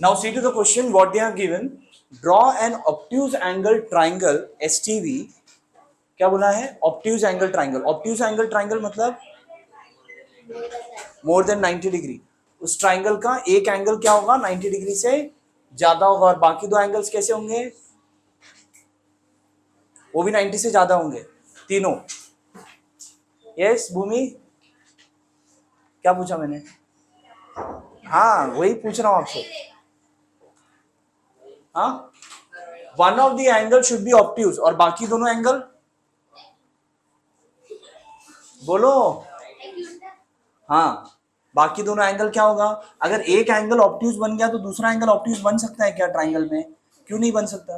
Now see to the question what they have given. Draw an obtuse angle triangle STV. क्या बोला है? Obtuse angle triangle. Obtuse angle triangle मतलब more than 90 degree. उस triangle का एक angle क्या होगा? 90 डिग्री से ज्यादा होगा और बाकी दो एंगल्स कैसे होंगे? वो भी 90 से ज्यादा होंगे तीनों. यस भूमि, क्या पूछा मैंने? हाँ वही पूछ रहा हूं आपसे. हाँ, one of the angle should be obtuse और बाकी दोनों एंगल बोलो. हाँ, बाकी दोनों एंगल क्या होगा? अगर एक एंगल ऑब्ट्यूज बन गया तो दूसरा एंगल ऑब्ट्यूज बन सकता है क्या ट्राइंगल में? क्यों नहीं बन सकता?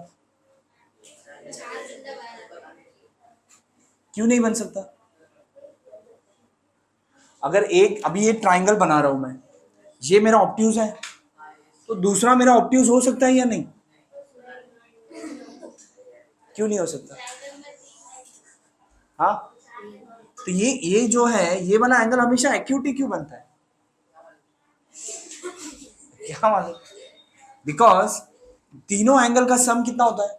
क्यों नहीं बन सकता? अगर एक अभी एक ट्राइंगल बना रहा हूं मैं, ये मेरा ऑब्ट्यूज है, तो दूसरा मेरा ऑब्ट्यूज हो सकता है या नहीं? क्यों नहीं हो सकता? हाँ, तो ये जो है ये वाला एंगल हमेशा एक्यूट ही क्यों बनता है? क्या मालूम? बिकॉज तीनों एंगल का सम कितना होता है?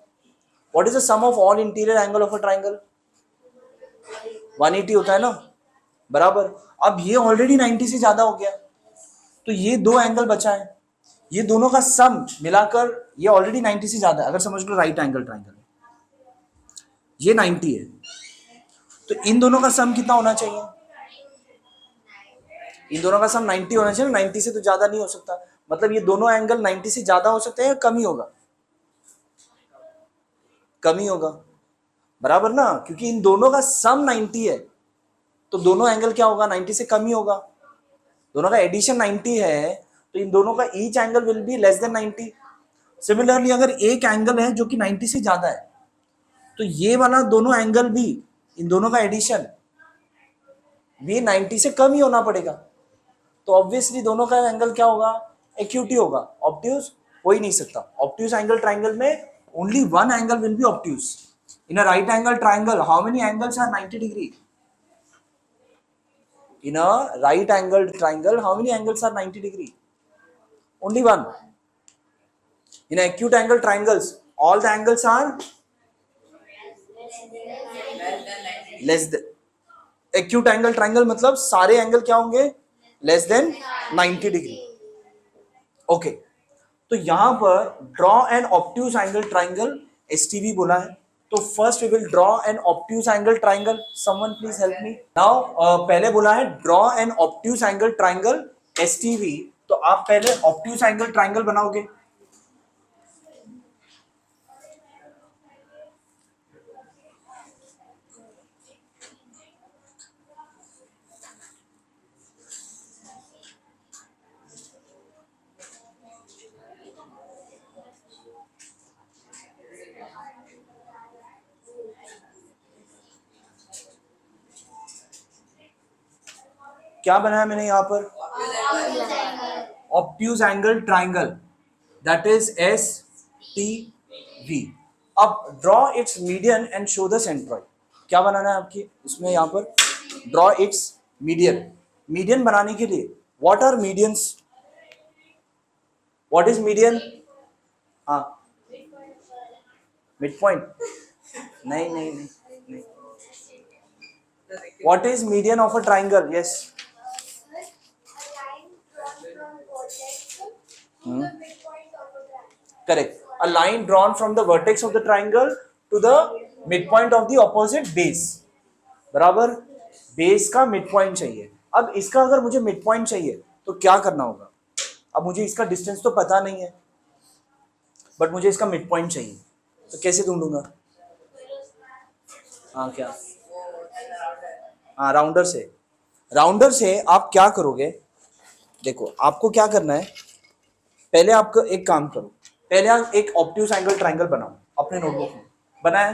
What is the sum of all interior angle of a triangle? 180 होता है ना, बराबर. अब ये ऑलरेडी 90 से ज्यादा हो गया, तो ये दो एंगल बचा है, ये दोनों का सम मिलाकर ये ऑलरेडी 90 से ज्यादा है. अगर समझ लो राइट एंगल ट्राइंगल ये 90 है, तो इन दोनों का सम कितना होना चाहिए? इन दोनों का सम 90 होना चाहिए. 90 से तो ज्यादा नहीं हो सकता. मतलब ये दोनों एंगल 90 से ज्यादा हो सकते हैं या कम ही होगा? कम ही होगा, बराबर ना, क्योंकि इन दोनों का सम 90 है, तो दोनों एंगल क्या होगा? 90 से कम ही होगा. दोनों का एडिशन 90 है, तो इन दोनों का each angle will be less than 90. Similarly अगर एक एंगल है जो कि 90 से ज्यादा है, तो ये वाला दोनों एंगल भी, इन दोनों का एडिशन भी 90 से कम ही होना पड़ेगा. तो ऑब्वियसली दोनों का एंगल क्या होगा? एक्यूट ही होगा. ऑब्ट्यूज हो ही नहीं सकता. ऑब्ट्यूज एंगल ट्राइंगल में only one angle will be obtuse. In a right angle triangle how many angles are 90 degree? In a right angled triangle, how many angles are 90 degree? Only one. In acute angle triangles, all the angles are less than. Acute angle triangle मतलब सारे angle क्या होंगे? Less than 90 degree. Okay, तो यहां पर draw an obtuse angle triangle STV बोला है. तो first we will draw an obtuse angle triangle. Someone please help me now. पहले बोला है draw an obtuse angle triangle STV. तो आप पहले ऑब्ट्यूज एंगल ट्राइंगल बनाओगे. क्या बनाया मैंने यहां पर? Obtuse angle triangle, that is STV. अब draw it's median and show the centroid. क्या बनाना है आपकी इसमें यहां पर? Draw it's median. मीडियन बनाने के लिए what are medians? What is median? हाँ, मिड पॉइंट? नहीं नहीं नहीं नहीं. What is median of a triangle? Yes. Correct. A line drawn from the vertex of the triangle to the midpoint of the opposite base. बराबर, base का midpoint चाहिए. अब इसका अगर मुझे midpoint चाहिए तो क्या करना होगा? अब मुझे इसका डिस्टेंस तो पता नहीं है, बट मुझे इसका midpoint चाहिए, तो कैसे ढूंढूंगा? हाँ क्या? हाँ, राउंडर से. राउंडर से आप क्या करोगे? देखो आपको क्या करना है, पहले आपको एक काम करो, पहले आप एक ऑब्ट्यूज एंगल ट्राइंगल बनाओ अपने नोटबुक में. बनाया?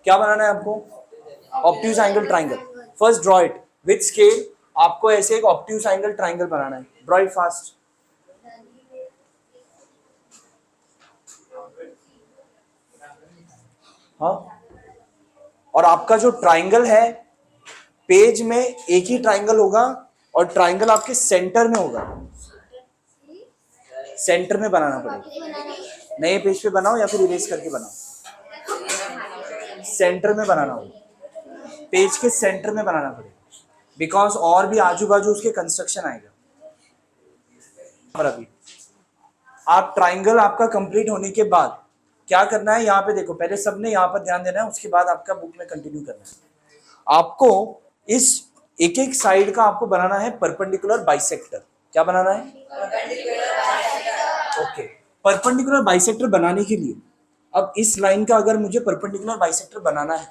क्या बनाना है आपको? Obtuse angle triangle. First draw it with scale. आपको ऐसे एक ऑब्ट्यूज एंगल ट्राइंगल बनाना है. Draw it fast. हाँ, और आपका जो ट्राइंगल है, पेज में एक ही ट्राइंगल होगा और ट्राइंगल आपके सेंटर में होगा. सेंटर में बनाना पड़ेगा। नए पेज पे बनाओ या फिर इरेज करके बनाओ, सेंटर में बनाना होगा, पेज के सेंटर में बनाना पड़ेगा, बिकॉज और भी आजू बाजू उसके कंस्ट्रक्शन आएगा। और अभी आप ट्राइंगल आपका कंप्लीट होने के बाद क्या करना है, यहाँ पे देखो, पहले सबने यहाँ पर ध्यान देना है, उसके बाद आपका बुक में कंटिन्यू करना है। आपको इस एक एक साइड का आपको बनाना है परपेंडिकुलर बाइसेक्टर। क्या बनाना है? ओके, परपेंडिकुलर बाइसेक्टर बनाने के लिए अब इस लाइन का अगर मुझे परपेंडिकुलर बाइसेक्टर बनाना है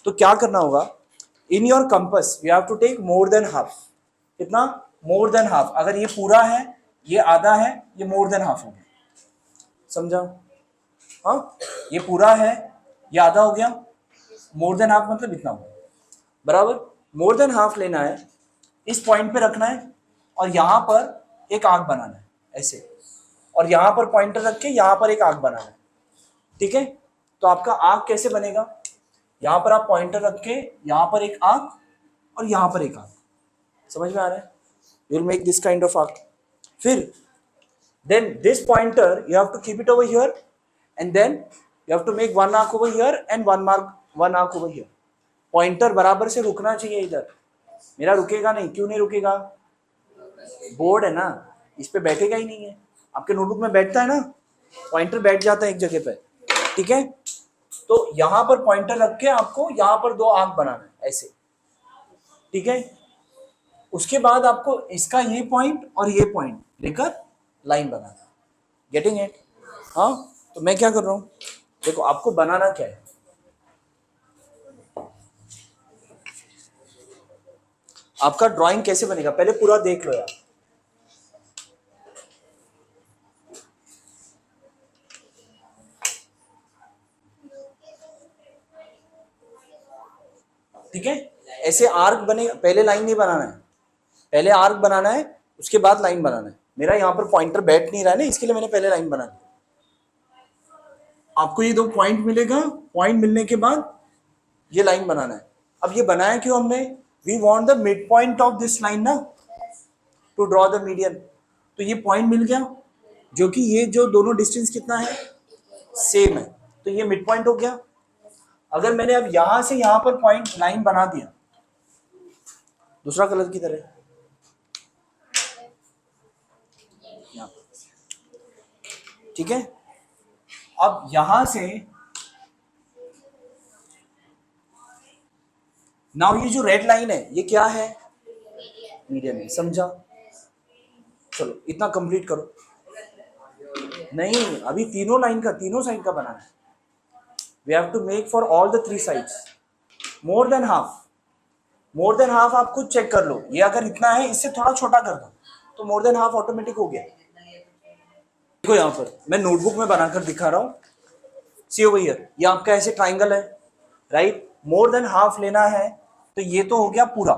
तो क्या करना होगा? In your compass you have to take more than half. कितना? More than half. अगर ये पूरा है, ये आधा है, ये मोर देन हाफ हो गया। समझा? हाँ, ये पूरा है, ये आधा हो गया, मोर देन हाफ मतलब इतना होगा, बराबर। मोर देन हाफ लेना है, इस पॉइंट पे रखना है और यहां पर एक आर्क बनाना है ऐसे, और यहां पर पॉइंटर रख के यहां पर एक आर्क बनाना है। ठीक है, तो आपका आर्क कैसे बनेगा? यहां पर आप पॉइंटर रख के यहां पर एक आर्क और यहां पर एक आर्क। समझ में आ रहा है? You will make this kind of arc. फिर then this pointer you have to keep it over here and then you have to make one arc over here and one arc over here. Pointer बराबर से रुकना चाहिए इधर। मेरा रुकेगा नहीं। क्यों नहीं रुकेगा? बोर्ड है ना, इस पे बैठेगा ही नहीं है। आपके नोटबुक में बैठता है ना, पॉइंटर बैठ जाता है एक जगह पे। ठीक है, तो यहां पर पॉइंटर रख के आपको यहां पर दो आर्क बनाना है ऐसे। ठीक है, उसके बाद आपको इसका ये पॉइंट और ये पॉइंट लेकर लाइन बनाना। Getting it? हाँ, तो मैं क्या कर रहा हूं, देखो आपको बनाना क्या है। आपका ड्राइंग कैसे बनेगा पहले पूरा देख लो यार। ठीक है, ऐसे आर्क बनेगा। पहले लाइन नहीं बनाना है, पहले आर्क बनाना है, उसके बाद लाइन बनाना है। मेरा यहां पर पॉइंटर बैठ नहीं रहा है ना, इसके लिए मैंने पहले लाइन बना दी। आपको ये दो पॉइंट मिलेगा, पॉइंट मिलने के बाद ये लाइन बनाना है। अब ये बनाया क्यों हमने? We want the mid point of this line ना, टू ड्रॉ द मीडियन। तो ये पॉइंट मिल गया, जो कि ये जो दोनों डिस्टेंस कितना है, सेम है, तो ये मिड पॉइंट हो गया। अगर मैंने अब यहां से यहां पर पॉइंट लाइन बना दिया दूसरा कलर की तरह, ठीक है, अब यहां से नाउ ये जो रेड लाइन है ये क्या है? मीडियन है। समझा? चलो इतना कंप्लीट करो। नहीं, अभी तीनों लाइन का, तीनों साइड का बनाना है। We have to make for all the three sides more than half. More than half आप खुद चेक कर लो, ये अगर इतना है इससे थोड़ा छोटा कर दो तो मोर देन हाफ ऑटोमेटिक हो गया। देखो यहाँ पर मैं नोटबुक में बनाकर दिखा रहा हूँ। सी ओवर हियर, ये आपका ऐसे ट्राइंगल है, राइट। मोर देन हाफ लेना है तो ये तो हो गया पूरा,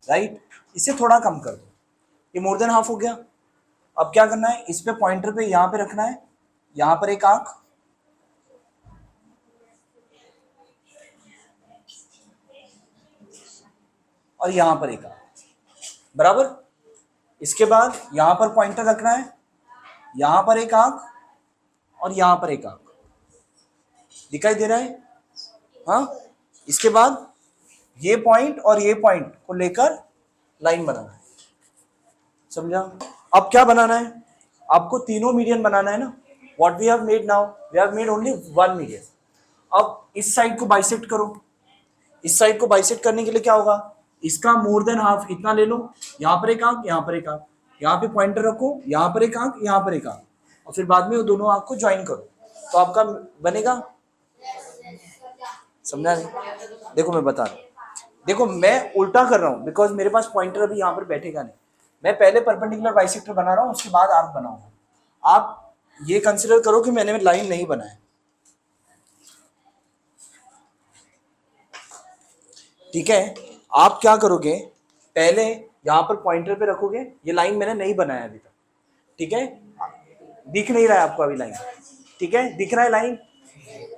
राइट। इसे थोड़ा कम कर दो, ये मोर देन हाफ हो गया। अब क्या करना है, इस पे पॉइंटर पे यहां पे रखना है, यहां पर एक आंख और यहां पर एक आंख, बराबर। इसके बाद यहां पर पॉइंटर रखना है, यहां पर एक आंख और यहां पर एक आंख। दिखाई दे रहा है? हाँ, इसके बाद ये पॉइंट और ये पॉइंट को लेकर लाइन बनाना है। समझा? अब क्या बनाना है? आपको तीनों मीडियन बनाना है ना। What we have made now, we have made only one median. अब इस साइड को बाइसेक्ट करो। इस साइड को बाइसेक्ट करने के लिए क्या होगा, इसका मोर देन हाफ इतना ले लो, यहां पर एक आंख, यहां पर एक आंख, यहां पे पॉइंटर रखो, यहां पर एक आंख, यहां पर एक आंख, और फिर बाद में वो दोनों आंख को ज्वाइन करो तो आपका बनेगा। समझा नहीं? देखो मैं बता रहा हूं, देखो मैं उल्टा कर रहा हूं बिकॉज मेरे पास पॉइंटर अभी यहां पर बैठेगा नहीं। मैं पहले परपेंडिकुलर बाइसेक्टर बना रहा हूं, उसके बाद आर्क बनाऊंगा। आप ये कंसिडर करो कि मैंने लाइन नहीं बनाया, ठीक है। आप क्या करोगे, पहले यहां पर पॉइंटर पे रखोगे, ये लाइन मैंने नहीं बनाया अभी तक, ठीक है। दिख नहीं रहा है आपको अभी लाइन, ठीक है। दिख रहा है लाइन?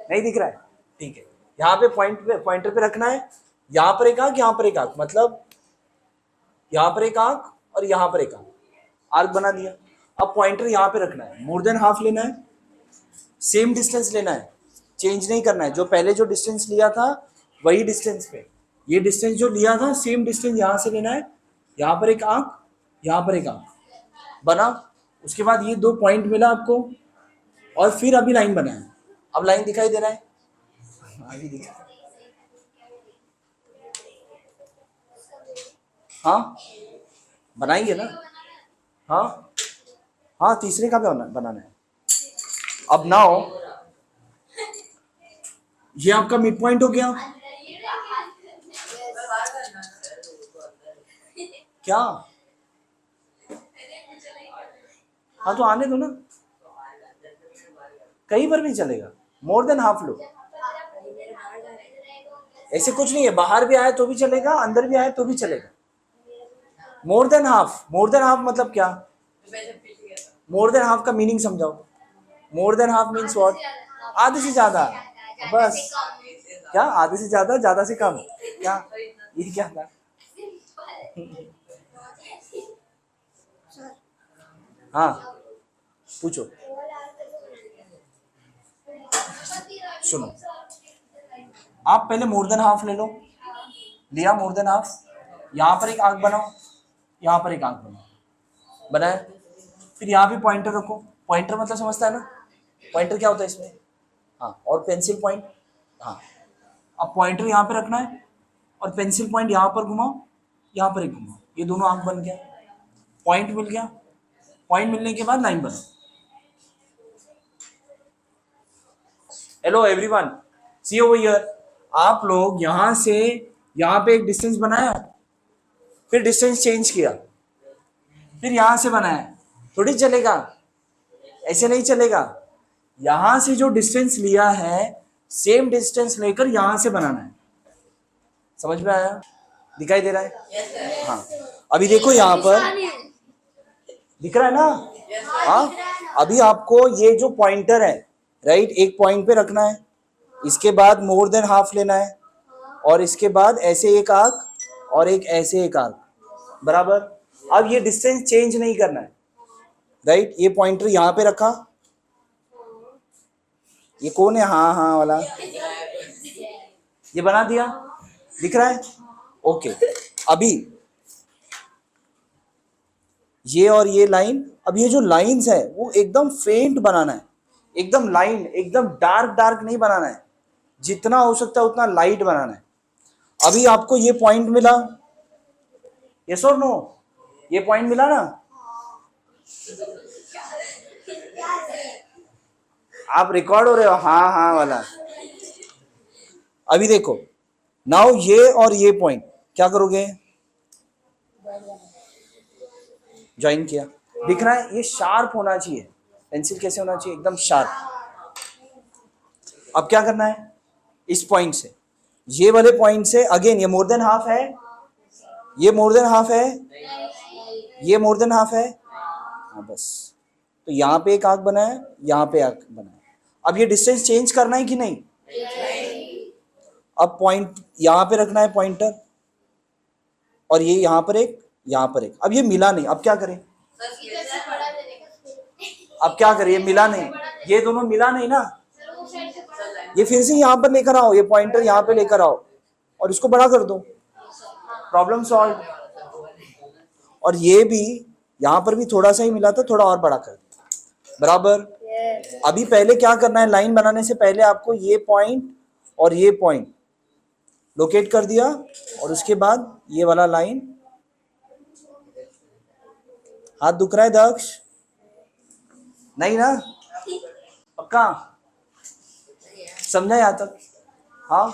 नहीं दिख रहा है, ठीक है। यहाँ पे पॉइंटर पे रखना है, यहां पर एक आंख, यहां पर एक आंख, मतलब यहां पर एक आंख और यहां पर एक आंख, आर्क बना दिया। अब पॉइंटर यहाँ पे रखना है, मोर देन हाफ लेना है, सेम डिस्टेंस लेना है, चेंज नहीं करना है। जो पहले जो डिस्टेंस लिया था वही डिस्टेंस पे, ये डिस्टेंस जो लिया था सेम डिस्टेंस यहाँ से लेना है। यहाँ पर एक आंख, यहाँ पर एक आंख बना। उसके बाद ये दो पॉइंट मिला आपको, और फिर अभी लाइन बनाया। अब लाइन दिखाई दे रहा है, अभी दिखा, हाँ बनाएंगे ना, हाँ हाँ तीसरे का भी बनाना है। अब नाउ ये आपका मिड पॉइंट हो गया क्या? हाँ तो आने दो ना, कहीं पर भी चलेगा, मोर देन हाफ लो, ऐसे कुछ नहीं है, बाहर भी आए तो भी चलेगा, अंदर भी आए तो भी चलेगा। मोर देन हाफ मतलब क्या? मोर देन हाफ का मीनिंग समझाओ। मोर देन हाफ मीन्स व्हाट? आधे से ज्यादा, बस। क्या आधे से ज्यादा, ज्यादा से कम? क्या ये क्या था? हाँ पूछो, सुनो, आप पहले मोर देन हाफ ले लो, लिया मोर देन हाफ, यहाँ पर एक आंख बनाओ, यहाँ पर एक आंख बनाओ, बनाया। फिर यहाँ भी पॉइंटर रखो, पॉइंटर मतलब समझता है ना, पॉइंटर क्या होता है इसमें, हाँ, और पेंसिल पॉइंट, हाँ। अब पॉइंटर यहाँ पे रखना है और पेंसिल पॉइंट यहाँ पर घुमाओ, यहाँ पर एक घुमाओ, ये दोनों आंख बन गया, पॉइंट मिल गया। पॉइंट मिलने के बाद लाइन बनाओ। Hello everyone, see over here, आप लोग यहां से यहां पे एक डिस्टेंस बनाया, फिर डिस्टेंस चेंज किया, फिर यहां से बनाया, थोड़ी चलेगा, ऐसे नहीं चलेगा। यहां से जो डिस्टेंस लिया है सेम डिस्टेंस लेकर यहां से बनाना है। समझ में आया? दिखाई दे रहा है? हाँ, अभी देखो यहां पर दिख रहा है ना? हाँ, अभी आपको ये जो पॉइंटर है, राइट, एक पॉइंट पे रखना है, इसके बाद मोर देन हाफ लेना है, और इसके बाद ऐसे एक आर्क और एक ऐसे एक आर्क, बराबर। अब ये डिस्टेंस चेंज नहीं करना है, राइट। ये पॉइंटर यहाँ पे रखा, ये कौन है हाँ हाँ वाला, ये बना दिया, दिख रहा है? ओके, अभी ये और ये लाइन, अब ये जो लाइंस है वो एकदम फेंट बनाना है, एकदम लाइन, एकदम डार्क डार्क नहीं बनाना है, जितना हो सकता है उतना लाइट बनाना है। अभी आपको ये पॉइंट मिला, यस और नो? ये पॉइंट मिला ना? आप रिकॉर्ड हो रहे हो हाँ हाँ वाला। अभी देखो, नाउ ये और ये पॉइंट क्या करोगे? ज्वाइन किया, दिख रहा है? ये शार्प होना चाहिए, पेंसिल कैसे होना चाहिए? एकदम शार्प। अब क्या करना है? इस पॉइंट से, ये वाले पॉइंट से अगेन, ये मोर देन हाफ है, ये मोर देन हाफ है, ये मोर देन हाफ है, हाँ बस। तो यहाँ पे एक आर्क बनाया, यहाँ पे आर्क बनाया। अब ये डिस्टेंस चेंज करना है कि नहीं? अब पॉइंट यहाँ पे रखना है पॉइंटर, और ये यहाँ पर एक, यहाँ पर एक। अब ये मिला नहीं, अब क्या करें? अब क्या करें? ये मिला नहीं, ये दोनों मिला नहीं ना, ये फिर से यहाँ पर लेकर आओ, ये पॉइंटर यहाँ पे लेकर आओ और इसको बड़ा कर दो, प्रॉब्लम सॉल्व। और ये भी यहाँ पर भी थोड़ा सा ही मिला था, थोड़ा और बड़ा कर दो, बराबर। अभी पहले क्या करना है? लाइन बनाने से पहले आपको ये पॉइंट और ये पॉइंट लोकेट कर दिया, और उसके बाद ये वाला लाइन। हाथ दुख रहा है दक्ष? नहीं ना? पक्का समझा यहाँ तक? हाँ,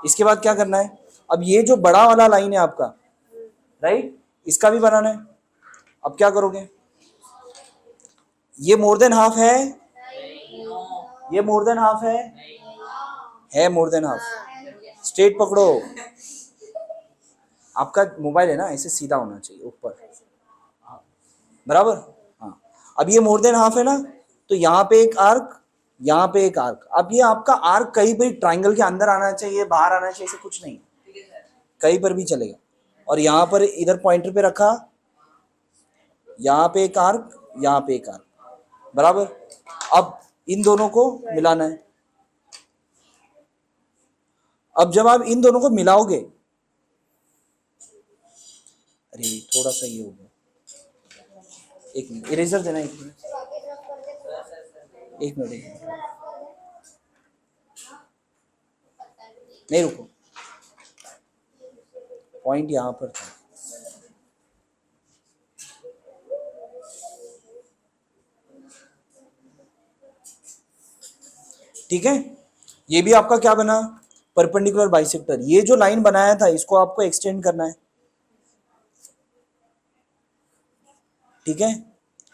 इसके बाद क्या करना है? अब ये जो बड़ा वाला लाइन है आपका, राइट, इसका भी बनाना है। अब क्या करोगे? ये मोर देन हाफ है, ये मोर देन हाफ है मोर देन हाफ। स्ट्रेट पकड़ो, आपका मोबाइल है ना, ऐसे सीधा होना चाहिए ऊपर, बराबर। हाँ, अब ये मोर देन हाफ है ना, तो यहाँ पे एक आर्क, यहाँ पे एक आर्क। अब ये आपका आर्क कहीं भी ट्राइंगल के अंदर आना चाहिए, बाहर आना चाहिए, ऐसे कुछ नहीं, कहीं पर भी चलेगा। और यहाँ पर इधर पॉइंटर पे रखा, यहाँ पे एक आर्क यहाँ पे एक आर्क, बराबर। अब इन दोनों को मिलाना है। अब जब आप इन दोनों को मिलाओगे, अरे थोड़ा सा ये हो गया, एक मिनट इरेजर देना, एक मिनट, एक मिनट, एक मिनट, नहीं रुको, पॉइंट यहाँ पर था। ठीक है, ये भी आपका क्या बना, परपेंडिकुलर बाइसेक्टर। ये जो लाइन बनाया था इसको आपको एक्सटेंड करना है। ठीक है,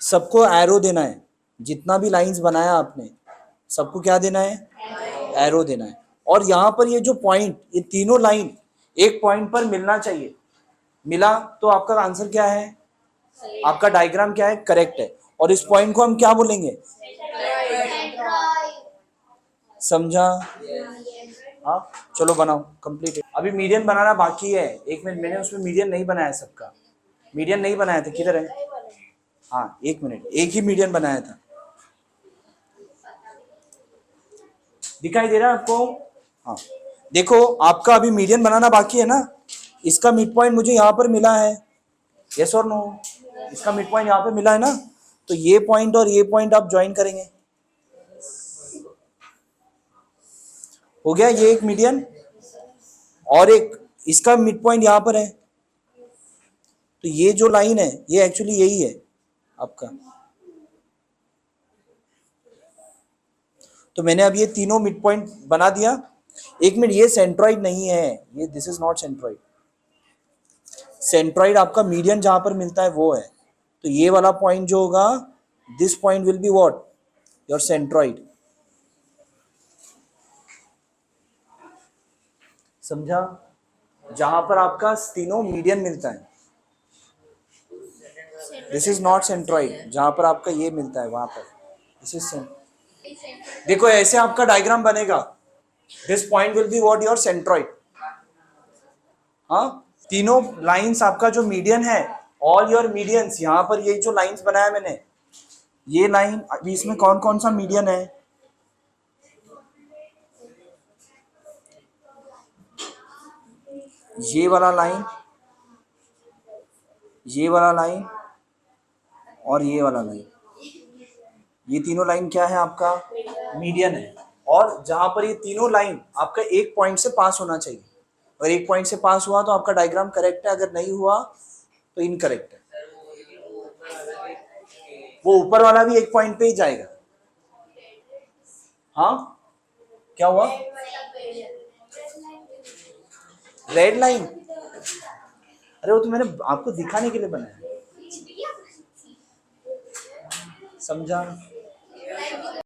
सबको एरो देना है, जितना भी लाइंस बनाया आपने सबको क्या देना है, एरो देना है। और यहाँ पर ये जो पॉइंट, ये तीनों लाइन एक पॉइंट पर मिलना चाहिए। मिला तो आपका आंसर क्या है, आपका डायग्राम क्या है, करेक्ट है। और इस पॉइंट को हम क्या बोलेंगे, समझा? हाँ, चलो बनाओ, कंप्लीट है। अभी मीडियन बनाना बाकी है, एक मिनट, मैंने उसमें मीडियन नहीं बनाया, सबका मीडियन नहीं बनाया था, किधर है? हाँ एक मिनट, एक ही मीडियन बनाया था, दिखाई दे रहा है आपको? हाँ देखो, आपका अभी मीडियन बनाना बाकी है ना। इसका मिड पॉइंट मुझे यहाँ पर मिला है, यस और नो? इसका मिड पॉइंट यहाँ पे मिला है ना, तो ये पॉइंट और ये पॉइंट आप ज्वाइन करेंगे, हो गया ये एक मीडियन। और एक इसका मिड पॉइंट यहाँ पर है, तो ये जो लाइन है ये एक्चुअली यही है आपका। तो मैंने अब ये तीनों मिड पॉइंट बना दिया। एक मिनट, ये सेंट्रॉइड नहीं है, ये this is not centroid. Centroid आपका मीडियन जहां पर मिलता है वो है। तो ये वाला पॉइंट जो होगा, this point will be what, your centroid. समझा? जहां पर आपका तीनों मीडियन मिलता है, दिस इज नॉट सेंट्रॉइड। जहां पर आपका ये मिलता है वहां पर दिस इज सेंट्रॉइड। देखो ऐसे आपका डायग्राम बनेगा, this point will be what, your centroid. हाँ, तीनों लाइंस आपका जो मीडियन है, ऑल योर मीडियंस, यहां पर ये जो लाइंस बनाया मैंने, ये लाइन, अभी इसमें कौन कौन सा मीडियन है, ये वाला लाइन, ये वाला लाइन और ये वाला लाइन, ये तीनों लाइन क्या है आपका, मीडियन है। और जहां पर ये तीनों लाइन आपका एक पॉइंट से पास होना चाहिए, अगर एक पॉइंट से पास हुआ तो आपका डायग्राम करेक्ट है, अगर नहीं हुआ तो इनकरेक्ट है। वो ऊपर वाला भी एक पॉइंट पे ही जाएगा। हाँ क्या हुआ, रेड लाइन, अरे वो तो मैंने आपको दिखाने के लिए बनाया, समझा?